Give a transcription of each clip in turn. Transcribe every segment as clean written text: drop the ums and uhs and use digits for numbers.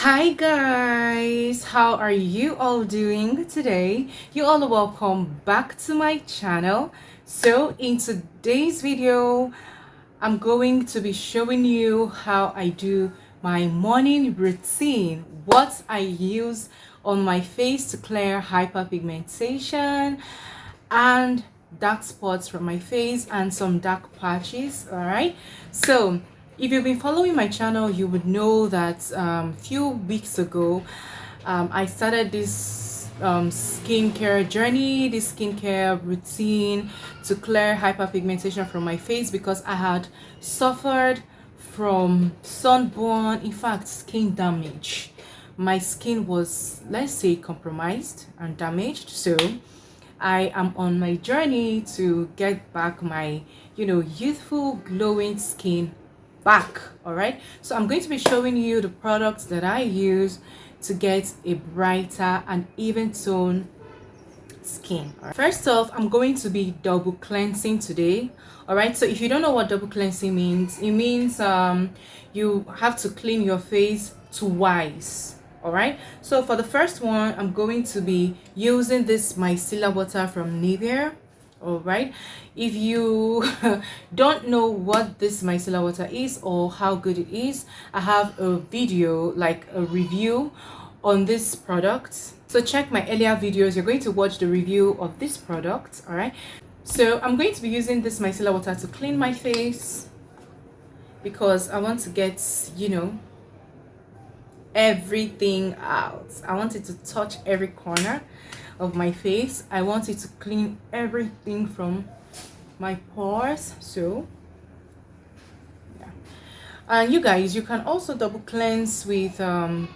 Hi guys, how are you all doing today? You all are welcome back to my channel. So in today's video, I'm going to be showing you how I do my morning routine, what I use on my face to clear hyperpigmentation and dark spots from my face and some dark patches. All right, so if you've been following my channel, you would know that few weeks ago I started this skincare journey, this skincare routine to clear hyperpigmentation from my face because I had suffered from sunburn, in fact skin damage. My skin was, let's say, compromised and damaged, so I am on my journey to get back my, youthful glowing skin back. All right, so I'm going to be showing you the products that I use to get a brighter and even tone skin. All right. First off, I'm going to be double cleansing today. All right, so if you don't know what double cleansing means, it means you have to clean your face twice. All right, so for the first one, I'm going to be using this micellar water from Nivea. All right, if you don't know what this micellar water is or how good it is, I have a video, like a review on this product, so check my earlier videos. You're going to watch the review of this product. All right, so I'm going to be using this micellar water to clean my face because I want to get, everything out. I want it to touch every corner of my face. I want it to clean everything from my pores. So yeah, and you guys, you can also double cleanse with a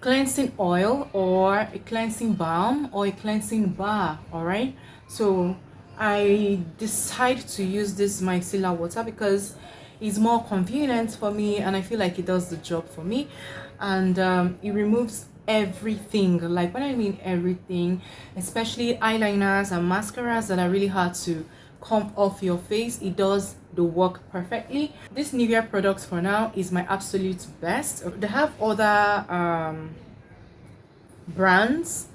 cleansing oil or a cleansing balm or a cleansing bar. All right, so I decided to use this micellar water because it's more convenient for me and I feel like it does the job for me, and it removes everything. Like, when I mean everything, especially eyeliners and mascaras that are really hard to come off your face, it does the work perfectly. This Nivea product for now is my absolute best. They have other brands.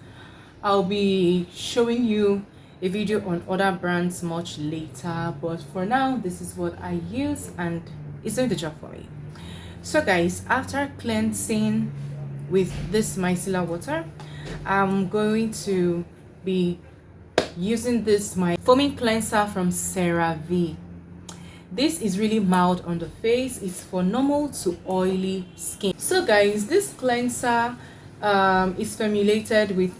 I'll be showing you a video on other brands much later, but for now this is what I use and it's doing the job for me. So guys, after cleansing with this micellar water, I'm going to be using this my foaming cleanser from Serum. This is really mild on the face. It's for normal to oily skin. So guys, this cleanser is formulated with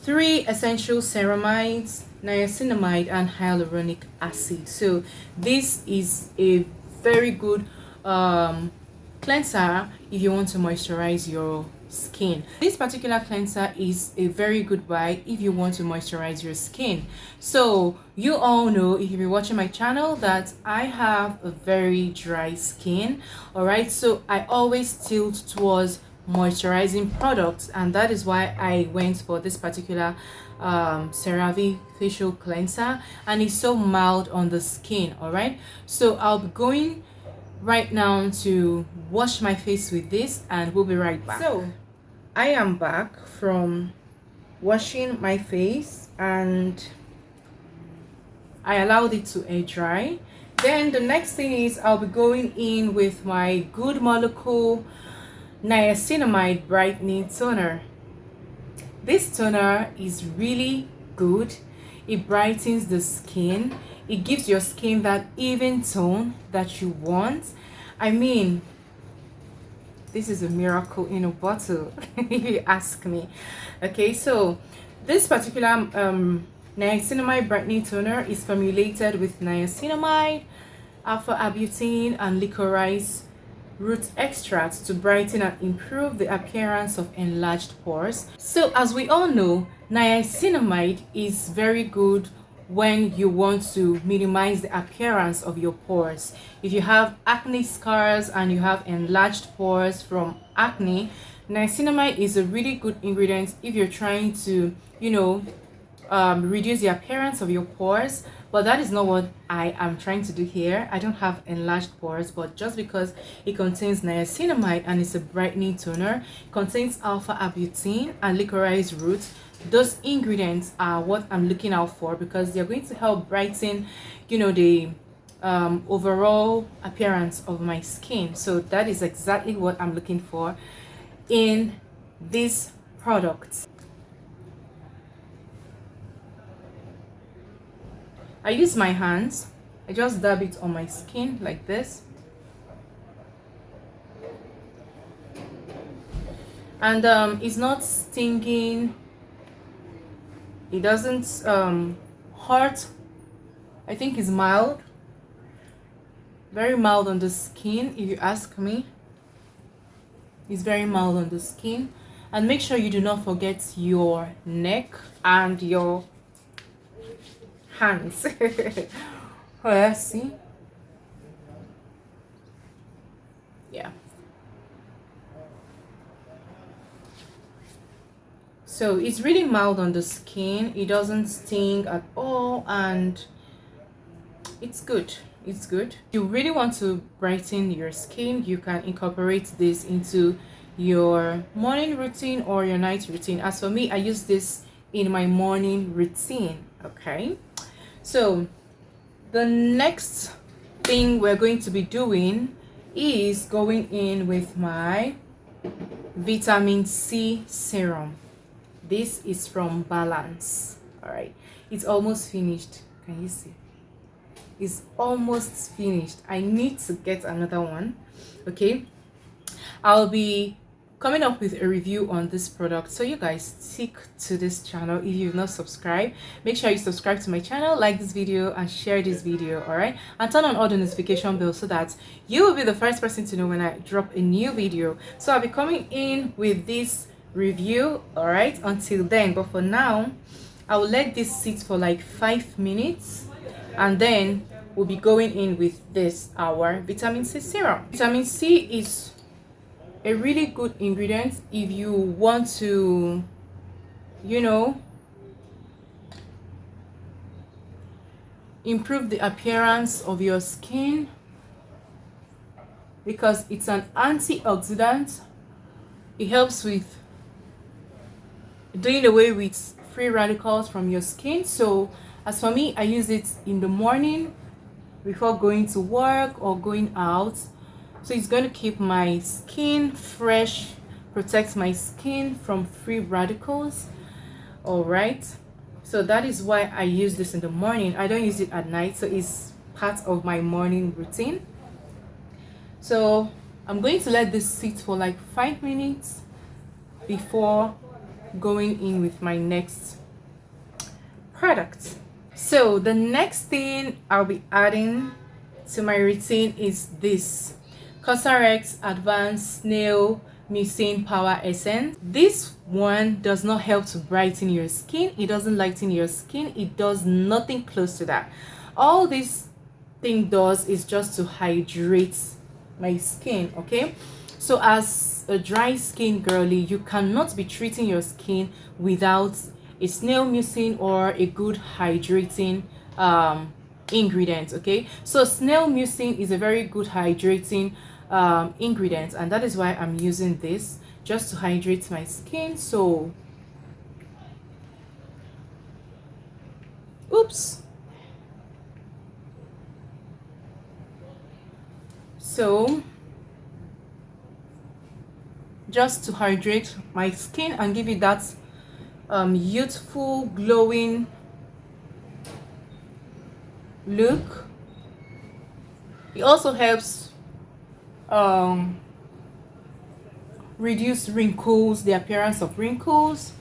3 essential ceramides, niacinamide and hyaluronic acid. So this is a very good cleanser if you want to moisturize your skin. This particular cleanser is a very good buy if you want to moisturize your skin. So you all know, if you've been watching my channel, that I have a very dry skin. All right, so I always tilt towards moisturizing products, and that is why I went for this particular CeraVe facial cleanser, and it's so mild on the skin. All right, so I'll be going right now to wash my face with this and we'll be right back. So I am back from washing my face and I allowed it to air dry. Then the next thing is I'll be going in with my Good Molecule Niacinamide Brightening Toner. This toner is really good. It brightens the skin. It gives your skin that even tone that you want. I mean, this is a miracle in a bottle, if you ask me. Okay, so this particular niacinamide brightening toner is formulated with niacinamide, alpha arbutin and licorice root extracts to brighten and improve the appearance of enlarged pores. So as we all know, niacinamide is very good when you want to minimize the appearance of your pores. If you have acne scars and you have enlarged pores from acne, niacinamide is a really good ingredient if you're trying to, reduce the appearance of your pores but that is not what I am trying to do here. I don't have enlarged pores, but just because it contains niacinamide and it's a brightening toner, it contains alpha arbutin and licorice root. Those ingredients are what I'm looking out for because they're going to help brighten, you know, the overall appearance of my skin. So that is exactly what I'm looking for in this product. I use my hands. I just dab it on my skin like this. And it's not stinging. It doesn't hurt. I think it's mild. Very mild on the skin, if you ask me. It's very mild on the skin. And make sure you do not forget your neck and your hands. Oh, let's see. Yeah. So it's really mild on the skin. It doesn't sting at all, and it's good. It's good. If you really want to brighten your skin, you can incorporate this into your morning routine or your night routine. As for me, I use this in my morning routine. Okay, so the next thing we're going to be doing is going in with my vitamin C serum. This is from Balance. All right, it's almost finished. Can you see? It's almost finished. I need to get another one. Okay, I'll be coming up with a review on this product, so you guys stick to this channel. If you've not subscribed, make sure you subscribe to my channel, like this video and share this video. All right, and turn on all the notification bells so that you will be the first person to know when I drop a new video. So I'll be coming in with this review, all right, until then. But for now, I will let this sit for like 5 minutes, and then we'll be going in with this, our vitamin C serum. Vitamin C is a really good ingredient if you want to, you know, improve the appearance of your skin, because it's an antioxidant. It helps with doing away with free radicals from your skin. So as for me, I use it in the morning before going to work or going out. So it's going to keep my skin fresh, protect my skin from free radicals. All right, so that is why I use this in the morning. I don't use it at night, so it's part of my morning routine. So I'm going to let this sit for like 5 minutes before going in with my next product. So the next thing I'll be adding to my routine is this CosRx Advanced Snail Mucin Power Essence. This one does not help to brighten your skin. It doesn't lighten your skin. It does nothing close to that. All this thing does is just to hydrate my skin. Okay, so as a dry skin girly, you cannot be treating your skin without a snail mucin or a good hydrating ingredient. Okay, so snail mucin is a very good hydrating ingredient, and that is why I'm using this, just to hydrate my skin. So oops, so just to hydrate my skin and give it that youthful glowing look. It also helps reduce wrinkles, the appearance of wrinkles.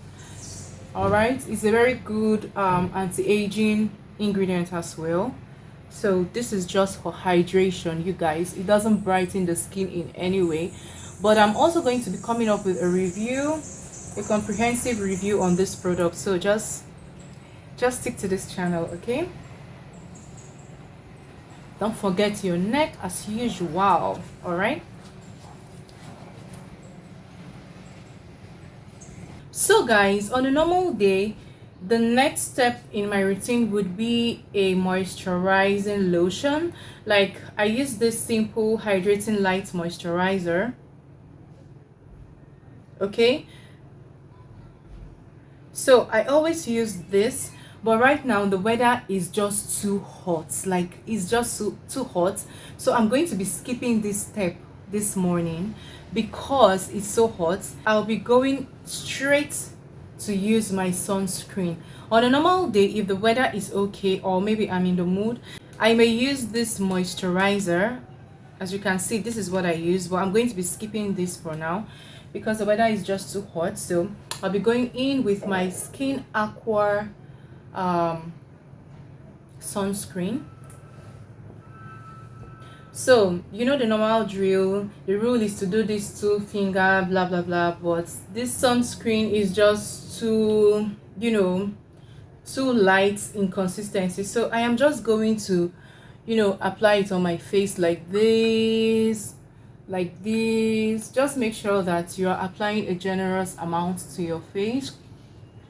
All right, it's a very good anti-aging ingredient as well. So this is just for hydration, you guys. It doesn't brighten the skin in any way, but I'm also going to be coming up with a review, a comprehensive review on this product. So just stick to this channel, okay? Don't forget your neck as usual. All right, so guys, on a normal day, The next step in my routine would be a moisturizing lotion. Like I use this simple hydrating light moisturizer. Okay, so I always use this, but right now the weather is just too hot. Like it's just too hot. So I'm going to be skipping this step this morning because it's so hot. I'll be going straight to use my sunscreen. On a normal day, if the weather is okay or maybe I'm in the mood, I may use this moisturizer. As you can see, this is what I use, but I'm going to be skipping this for now because the weather is just too hot. So I'll be going in with my Skin Aqua sunscreen. So you know the normal drill, the rule is to do this two finger blah blah blah, but this sunscreen is just too, you know, too light in consistency. So I am just going to, you know, apply it on my face like this, like this. Just make sure that you are applying a generous amount to your face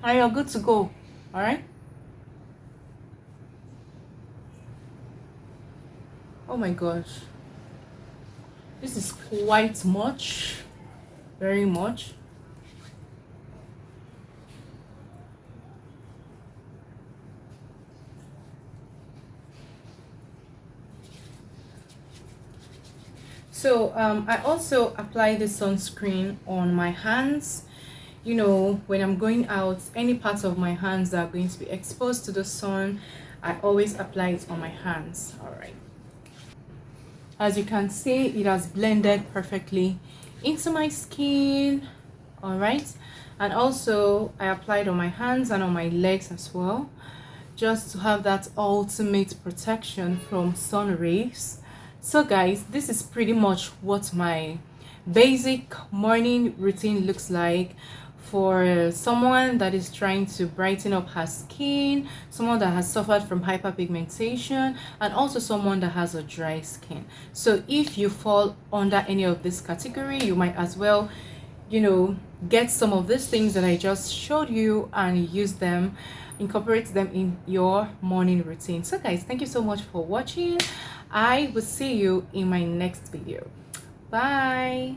and you're good to go. All right. Oh my gosh, this is quite much, very much. So I also apply the sunscreen on my hands. You know, when I'm going out, any parts of my hands that are going to be exposed to the sun, I always apply it on my hands. All right. As you can see, it has blended perfectly into my skin. All right. And also I applied on my hands and on my legs as well, just to have that ultimate protection from sun rays. So guys, this is pretty much what my basic morning routine looks like for someone that is trying to brighten up her skin, someone that has suffered from hyperpigmentation, and also someone that has a dry skin. So if you fall under any of this category, you might as well, you know, get some of these things that I just showed you and use them, incorporate them in your morning routine. So guys, thank you so much for watching. I will see you in my next video. Bye.